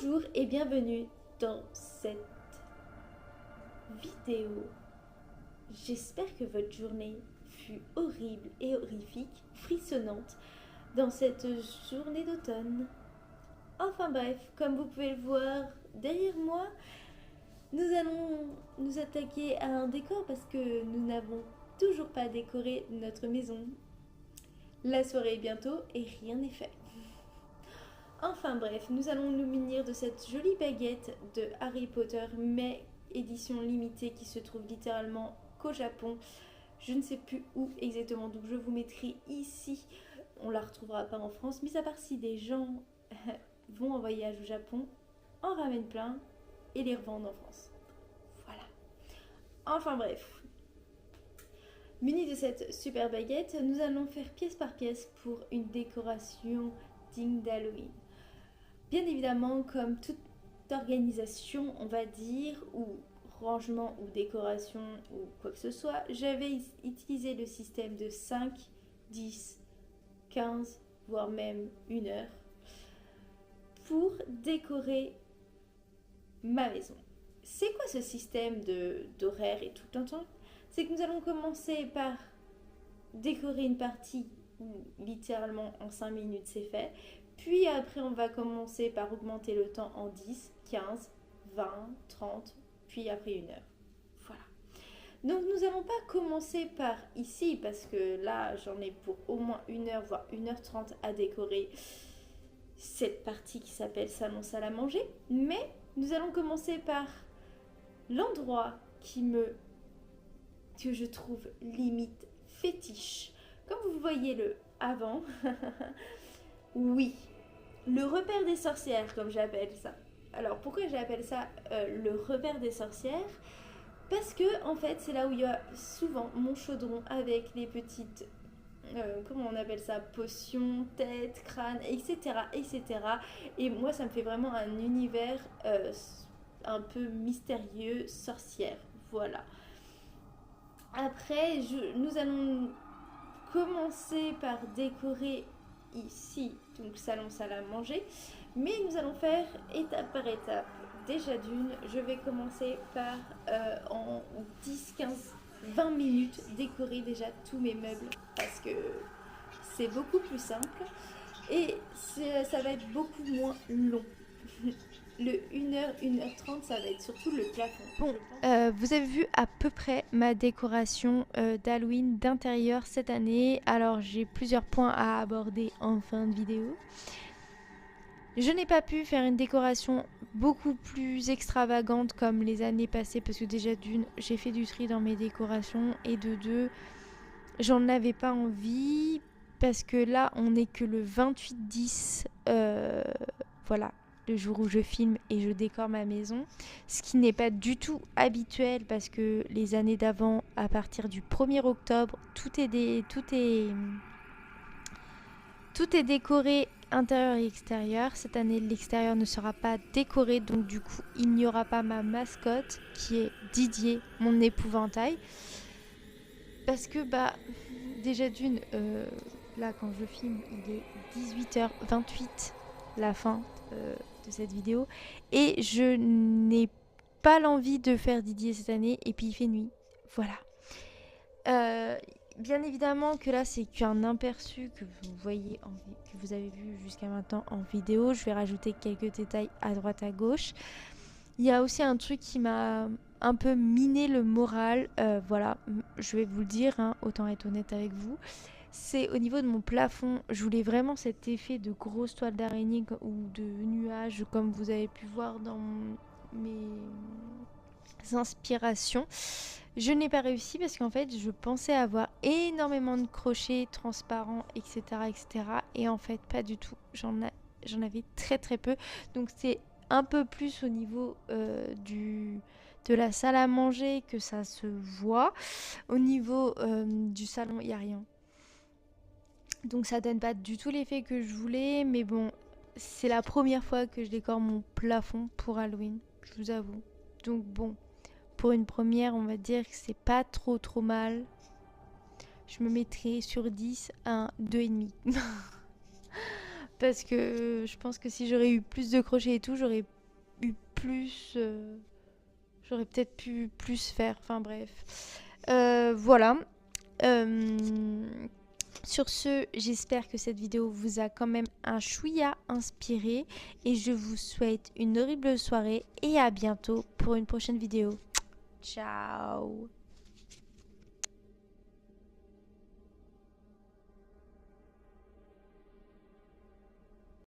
Bonjour et bienvenue dans cette vidéo. J'espère que votre journée fut horrible et horrifique, frissonnante dans cette journée d'automne. Enfin bref, comme vous pouvez le voir derrière moi, nous allons nous attaquer à un décor parce que nous n'avons toujours pas décoré notre maison. La soirée est bientôt et rien n'est fait. Enfin bref, nous allons nous munir de cette jolie baguette de Harry Potter, mais édition limitée qui se trouve littéralement qu'au Japon. Je ne sais plus où exactement, donc je vous mettrai ici. On la retrouvera pas en France, mis à part si des gens vont en voyage au Japon, en ramènent plein et les revendent en France. Voilà. Enfin bref. Munis de cette super baguette, nous allons faire pièce par pièce pour une décoration digne d'Halloween. Bien évidemment, comme toute organisation, on va dire, ou rangement ou décoration ou quoi que ce soit, j'avais utilisé le système de 5, 10, 15, voire même 1 heure pour décorer ma maison. C'est quoi ce système d'horaire et tout le temps? C'est que nous allons commencer par décorer une partie où littéralement en 5 minutes c'est fait. Puis après, on va commencer par augmenter le temps en 10, 15, 20, 30, puis après 1 heure. Voilà. Donc nous n'allons pas commencer par ici, parce que là, j'en ai pour au moins 1 heure, voire 1h30 à décorer cette partie qui s'appelle salon salle à manger. Mais nous allons commencer par l'endroit que je trouve limite fétiche. Comme vous voyez le avant, oui, le repère des sorcières, comme j'appelle ça. Alors pourquoi j'appelle ça le repère des sorcières? Parce que en fait c'est là où il y a souvent mon chaudron avec les petites, comment on appelle ça, potions, tête, crâne, etc., etc. Et moi ça me fait vraiment un univers un peu mystérieux, sorcière. Voilà. Après, nous allons commencer par décorer ici, donc salon salle à manger, mais nous allons faire étape par étape. Déjà d'une, je vais commencer par en 10, 15, 20 minutes décorer déjà tous mes meubles parce que c'est beaucoup plus simple et ça va être beaucoup moins long. Le 1 heure, 1h30, ça va être surtout le plafond. Bon, vous avez vu à peu près ma décoration d'Halloween d'intérieur cette année. Alors j'ai plusieurs points à aborder en fin de vidéo. Je n'ai pas pu faire une décoration beaucoup plus extravagante comme les années passées parce que déjà d'une, j'ai fait du tri dans mes décorations et de deux, j'en avais pas envie parce que là on n'est que le 28-10, voilà, le jour où je filme et je décore ma maison, ce qui n'est pas du tout habituel parce que les années d'avant, à partir du 1er octobre, tout est décoré intérieur et extérieur. Cette année, l'extérieur ne sera pas décoré, donc du coup, il n'y aura pas ma mascotte qui est Didier, mon épouvantail. Parce que, déjà d'une, là, quand je filme, il est 18h28, la fin de cette vidéo. Et je n'ai pas l'envie de faire Didier cette année, et puis il fait nuit. Voilà. Bien évidemment que là c'est qu'un aperçu que vous voyez que vous avez vu jusqu'à maintenant en vidéo. Je vais rajouter quelques détails à droite à gauche. Il y a aussi un truc qui m'a un peu miné le moral. Voilà, je vais vous le dire, hein, autant être honnête avec vous. C'est au niveau de mon plafond. Je voulais vraiment cet effet de grosse toile d'araignée ou de nuages comme vous avez pu voir dans mes inspirations. Je n'ai pas réussi parce qu'en fait je pensais avoir énormément de crochets transparents, etc., etc., et en fait pas du tout. J'en avais très très peu, donc c'est un peu plus au niveau de la salle à manger que ça se voit. Au niveau du salon, il n'y a rien, donc ça donne pas du tout l'effet que je voulais. Mais bon, c'est la première fois que je décore mon plafond pour Halloween, je vous avoue, donc bon, pour une première, on va dire que c'est pas trop mal. Je me mettrai sur 10 un 2,5. Parce que je pense que si j'aurais eu plus de crochets et tout, j'aurais eu plus... j'aurais peut-être pu plus faire. Enfin bref. Voilà. Sur ce, j'espère que cette vidéo vous a quand même un chouïa inspiré. Et je vous souhaite une horrible soirée et à bientôt pour une prochaine vidéo. Ciao.